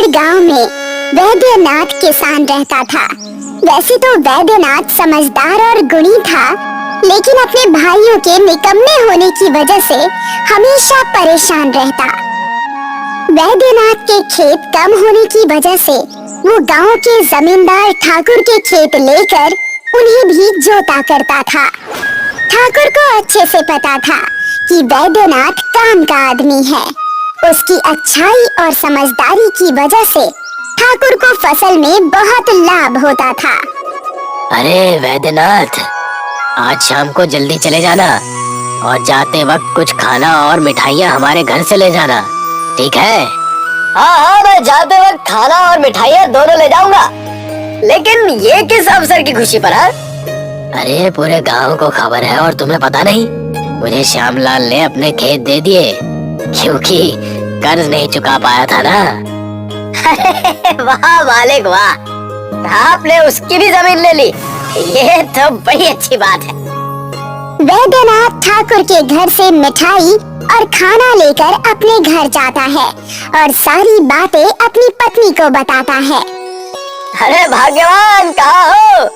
पेड़ गांव में वैद्यनाथ किसान रहता था। वैसे तो वैद्यनाथ समझदार और गुणी था, लेकिन अपने भाइयों के निकम्मे होने की वजह से हमेशा परेशान रहता। वैद्यनाथ के खेत कम होने की वजह से वो गांव के जमींदार ठाकुर के खेत लेकर उन्हें भी जोता करता था। ठाकुर को अच्छे से पता था कि वैद्यनाथ काम का आदमी है। उसकी अच्छाई और समझदारी की वजह से ठाकुर को फसल में बहुत लाभ होता था। अरे वैद्यनाथ, आज शाम को जल्दी चले जाना और जाते वक्त कुछ खाना और मिठाइयाँ हमारे घर से ले जाना, ठीक है? हाँ, मैं जाते वक्त खाना और मिठाइयाँ दोनों ले जाऊंगा। लेकिन ये किस अवसर की खुशी पर है? अरे पूरे गांव को खबर है और तुम्हें पता नहीं? मुझे श्यामलाल ने अपने खेत दे दिए, क्योंकि कर्ज नहीं चुका पाया था ना। वाह मालिक वाह, आपने उसकी भी जमीन ले ली, ये तो बड़ी अच्छी बात है। वैद्यनाथ ठाकुर के घर से मिठाई और खाना लेकर अपने घर जाता है और सारी बातें अपनी पत्नी को बताता है। अरे भाग्यवान, कहाँ हो?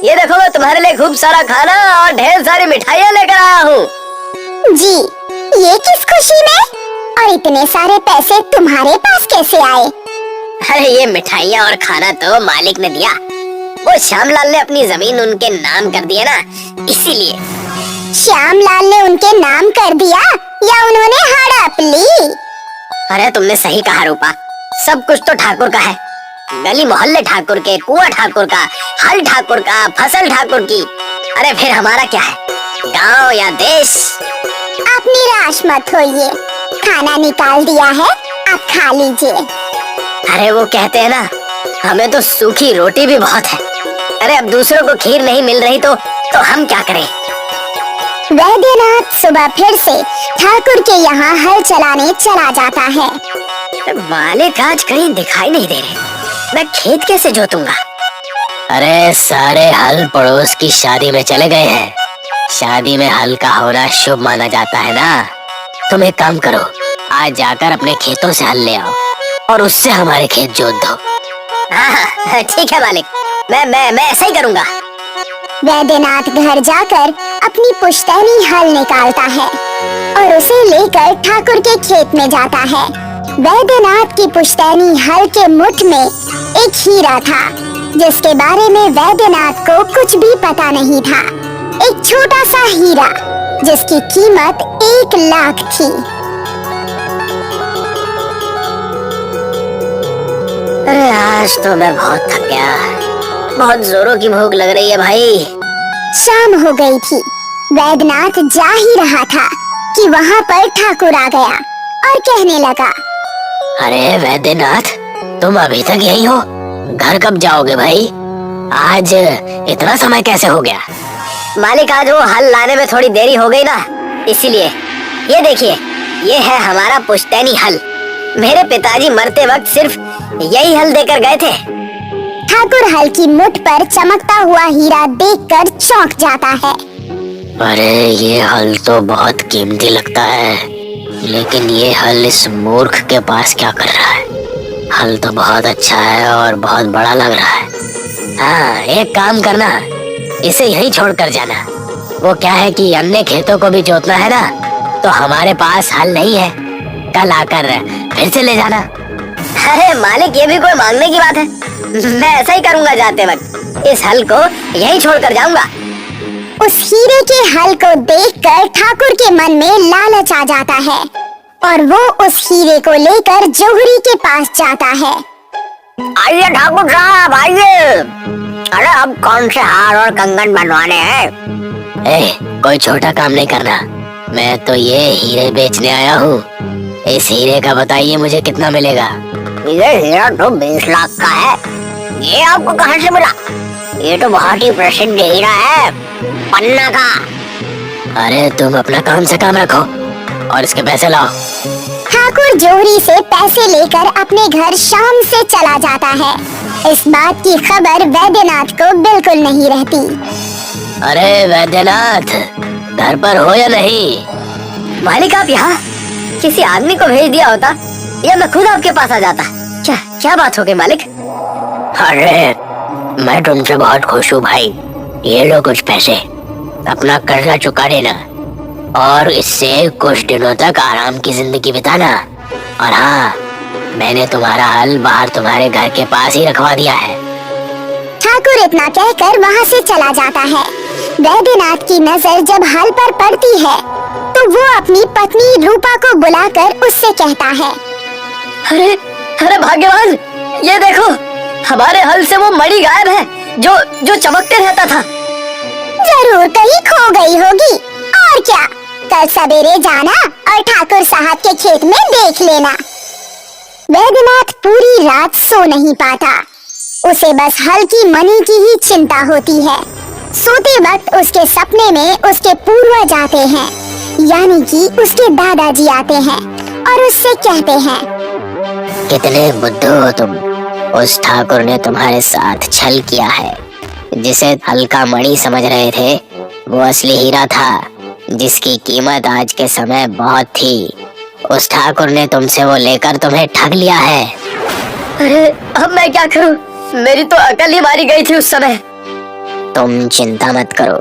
ये देखो, मैं तुम्हारे लिए खूब सारा खाना और ढेर सारी मिठाइयाँ लेकर आया हूँ। जी, ये किस खुशी में? और इतने सारे पैसे तुम्हारे पास कैसे आए? अरे ये मिठाइयाँ और खाना तो मालिक ने दिया। वो श्यामलाल ने अपनी जमीन उनके नाम कर दिया ना, इसीलिए। श्यामलाल ने उनके नाम कर दिया या उन्होंने हड़प ली? अरे तुमने सही कहा रूपा, सब कुछ तो ठाकुर का है। गली मोहल्ले ठाकुर के, कुआं ठाकुर का, हल ठाकुर का, फसल ठाकुर की। अरे फिर हमारा क्या है, गांव या देश? आप निराश मत होइए, खाना निकाल दिया है, आप खा लीजिए। अरे वो कहते हैं ना, हमें तो सूखी रोटी भी बहुत है। अरे अब दूसरों को खीर नहीं मिल रही तो हम क्या करें? वैद्यनाथ सुबह फिर से ठाकुर के यहाँ हल चलाने चला जाता है। मालिक आज कहीं दिखाई नहीं दे रहे, मैं खेत कैसे जोतूंगा? अरे सारे हल पड़ोस की शादी में चले गए हैं। शादी में हल का होना शुभ माना जाता है ना। तुम एक काम करो, आज जाकर अपने खेतों से हल ले आओ और उससे हमारे खेत जोत दो। हाँ ठीक है मालिक, मैं ऐसा ही करूँगा। वैद्यनाथ घर जाकर अपनी पुश्तैनी हल निकालता है और उसे लेकर ठाकुर के खेत में जाता है। वैद्यनाथ की पुश्तैनी हल के मुठ में एक हीरा था, जिसके बारे में वैद्यनाथ को कुछ भी पता नहीं था। एक छोटा सा हीरा जिसकी कीमत 1 लाख थी। अरे आज तो मैं बहुत थक गया, बहुत जोरों की भूख लग रही है भाई। शाम हो गई थी। वैद्यनाथ जा ही रहा था कि वहाँ पर ठाकुर आ गया और कहने लगा, अरे वैद्यनाथ, तुम अभी तक यही हो? घर कब जाओगे भाई? आज इतना समय कैसे हो गया? मालिक, आज वो हल लाने में थोड़ी देरी हो गई ना, इसीलिए। ये देखिए, ये है हमारा पुश्तैनी हल। मेरे पिताजी मरते वक्त सिर्फ यही हल देकर गए थे। ठाकुर हल की मुठ पर चमकता हुआ हीरा देखकर चौंक जाता है। अरे ये हल तो बहुत कीमती लगता है, लेकिन ये हल इस मूर्ख के पास क्या कर रहा है? हल तो बहुत अच्छा है और बहुत बड़ा लग रहा है। हाँ, एक काम करना, इसे यहीं छोड़कर जाना। वो क्या है कि अन्य खेतों को भी जोतना है ना, तो हमारे पास हल नहीं है। कल आकर फिर से ले जाना। अरे मालिक, ये भी कोई मांगने की बात है? मैं ऐसा ही करूँगा, जाते वक्त इस हल को यहीं छोड़कर जाऊंगा। उस हीरे के हल को देखकर ठाकुर के मन में लालच आ जाता है और वो उस हीरे को लेकर जोहरी के पास जाता है। आइए ठाकुर साहब, आइए। अरे अब कौन से हार और कंगन बनवाने हैं? कोई छोटा काम नहीं करना, मैं तो ये हीरे बेचने आया हूँ। इस हीरे का बताइए मुझे कितना मिलेगा? ये हीरा तो 20 लाख का है। ये आपको कहाँ से मिला? ये तो बहुत ही प्रसिद्ध हीरा है, पन्ना का। अरे तुम अपना काम से काम रखो और इसके पैसे लाओ। ठाकुर जोहरी से पैसे लेकर अपने घर शाम से चला जाता है। इस बात की खबर वैद्यनाथ को बिल्कुल नहीं रहती। अरे वैद्यनाथ, घर पर हो या नहीं? मालिक, आप यहाँ किसी आदमी को भेज दिया होता या मैं खुद आपके पास आ जाता। क्या क्या बात हो गई मालिक? अरे मैं तुमसे बहुत खुश हूँ भाई। ये लो कुछ पैसे, अपना कर्जा चुका देना और इससे कुछ दिनों तक आराम की जिंदगी बिताना। और हाँ, मैंने तुम्हारा हल बाहर तुम्हारे घर के पास ही रखवा दिया है। ठाकुर इतना कहकर वहाँ से चला जाता है। वैद्यनाथ की नजर जब हल पर पड़ती है तो वो अपनी पत्नी रूपा को बुलाकर उससे कहता है, अरे अरे भाग्यवान, ये देखो हमारे हल से वो मणि गायब है जो जो चमकते रहता था। जरूर कहीं खो गई होगी, और क्या, कल सवेरे जाना और ठाकुर साहब के खेत में देख लेना। वैद्यनाथ पूरी रात सो नहीं पाता। उसे बस हल की मणि की ही चिंता होती है। सोते वक्त उसके सपने में उसके पूर्वज आते हैं, यानी कि उसके दादाजी आते हैं और उससे कहते हैं, कितने बुद्धू हो तुम। उस ठाकुर ने तुम्हारे साथ छल किया है। जिसे हल्का मणि समझ रहे थे वो असली हीरा था, जिसकी कीमत आज के समय बहुत थी। उस ठाकुर ने तुमसे वो लेकर तुम्हें ठग लिया है। अरे अब मैं क्या करूं? मेरी तो अकल ही मारी गई थी उस समय। तुम चिंता मत करो,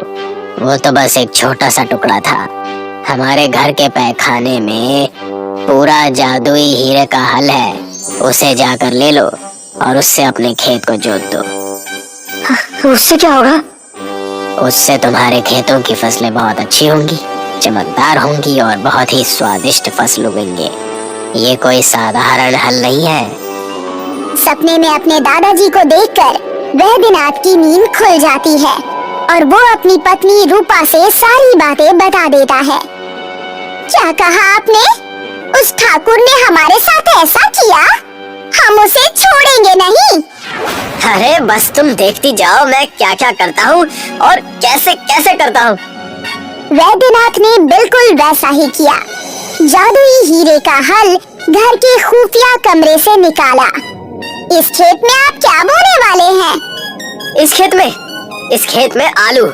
वो तो बस एक छोटा सा टुकड़ा था। हमारे घर के पैखाने में पूरा जादुई हीरे का हल है। उसे जाकर ले लो और उससे अपने खेत को जोत दो। उससे क्या होगा? उससे तुम्हारे खेतों की फसलें बहुत अच्छी होंगी, चमकदार होंगी और बहुत ही स्वादिष्ट फसल उगेंगे। ये कोई साधारण हल नहीं है। सपने में अपने दादाजी को देखकर वैद्यनाथ की नींद खुल जाती है और वो अपनी पत्नी रूपा से सारी बातें बता देता है। क्या कहा आपने? उस ठाकुर ने हमारे साथ ऐसा किया? हम उसे छोड़ेंगे नहीं। अरे बस तुम देखती जाओ मैं क्या क्या करता हूँ और कैसे कैसे करता हूँ। वैद्यनाथ ने बिल्कुल वैसा ही किया। जादुई हीरे का हल घर के खुफिया कमरे से निकाला। इस खेत में आप क्या बोने वाले हैं? इस खेत में आलू,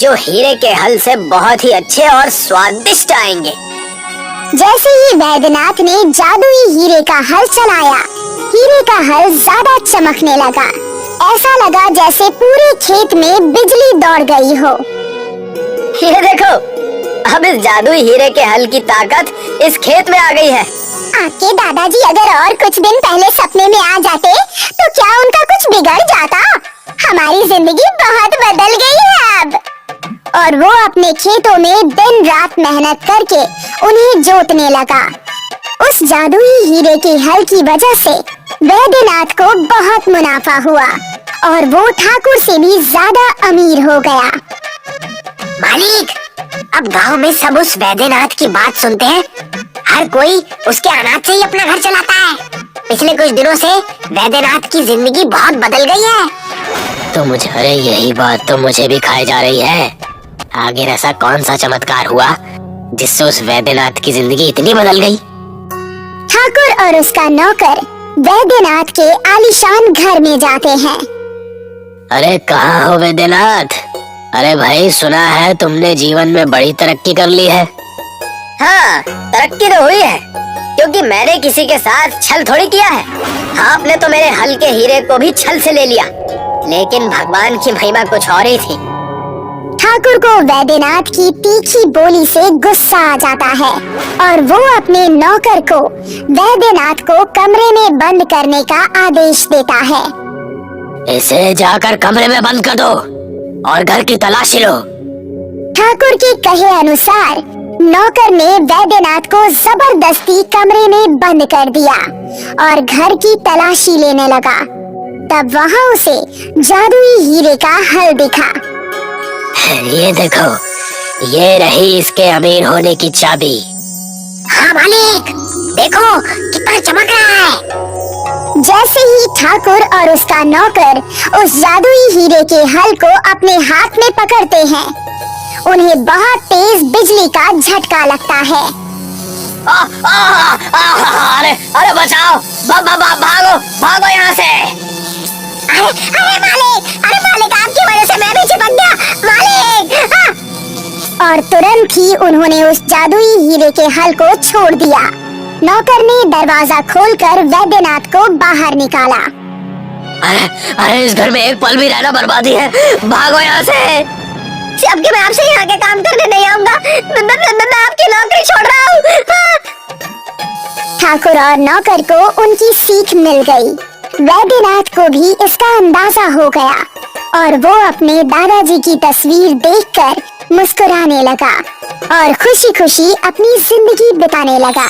जो हीरे के हल से बहुत ही अच्छे और स्वादिष्ट आएंगे। जैसे ही वैद्यनाथ ने जादुई हीरे का हल चलाया, हीरे का हल ज्यादा चमकने लगा। ऐसा लगा जैसे पूरे खेत में बिजली दौड़ गई हो। ये देखो, अब इस जादुई हीरे के हल की ताकत इस खेत में आ गई है। आपके दादाजी अगर और कुछ दिन पहले सपने में आ जाते तो क्या उनका कुछ बिगड़ जाता? हमारी जिंदगी बहुत बदल गई है अब। और वो अपने खेतों में दिन रात मेहनत करके उन्हें जोतने लगा। उस जादुई हीरे के हल की वजह से वैद्यनाथ को बहुत मुनाफा हुआ और वो ठाकुर से भी ज्यादा अमीर हो गया। मालिक, अब गांव में सब उस वैद्यनाथ की बात सुनते हैं। हर कोई उसके अनाज से ही अपना घर चलाता है। पिछले कुछ दिनों से वैद्यनाथ की जिंदगी बहुत बदल गई है। तो मुझे, अरे यही बात तो मुझे भी खाई जा रही है। आगे ऐसा कौन सा चमत्कार हुआ जिससे उस वैद्यनाथ की जिंदगी इतनी बदल गई? ठाकुर और उसका नौकर वैद्यनाथ के आलीशान घर में जाते हैं। अरे कहाँ हो वैद्यनाथ? अरे भाई, सुना है तुमने जीवन में बड़ी तरक्की कर ली है। हाँ, तरक्की तो हुई है, क्योंकि मैंने किसी के साथ छल थोड़ी किया है। आपने तो मेरे हल के हीरे को भी छल से ले लिया, लेकिन भगवान की महिमा कुछ और ही थी। ठाकुर को वैद्यनाथ की तीखी बोली से गुस्सा आ जाता है और वो अपने नौकर को वैद्यनाथ को कमरे में बंद करने का आदेश देता है। इसे जाकर कमरे में बंद कर दो और घर की तलाशी लो। ठाकुर के कहे अनुसार नौकर ने वैद्यनाथ को जबरदस्ती कमरे में बंद कर दिया और घर की तलाशी लेने लगा। तब वहाँ उसे जादुई हीरे का हल दिखा। ये देखो, ये रही इसके अमीर होने की चाबी। हाँ मालिक, देखो कितना चमक रहा है। जैसे ही ठाकुर और उसका नौकर उस जादुई हीरे के हल को अपने हाथ में पकड़ते हैं, उन्हें बहुत तेज बिजली का झटका लगता है। अरे अरे बचाओ, भागो भागो यहाँ से। अरे मालिक, आपकी वजह से मैं भी चिपक गया मालिक। और तुरंत ही उन्होंने उस जादुई हीरे के हल को छोड़ दिया। नौकर ने दरवाजा खोलकर वैद्यनाथ को बाहर निकाला। अरे अरे इस घर में एक पल भी रहना बर्बादी है, भागो यहाँ से। अब कि मैं आपसे यहाँ के काम करने नहीं आऊंगा, मैं आपकी नौकरी छोड़ रहा हूँ। ठाकुर और नौकर को उनकी सीख मिल गई। वैद्यनाथ को भी इसका अंदाजा हो गया और वो अपने दादाजी की तस्वीर देखकर मुस्कुराने लगा और खुशी खुशी अपनी जिंदगी बिताने लगा।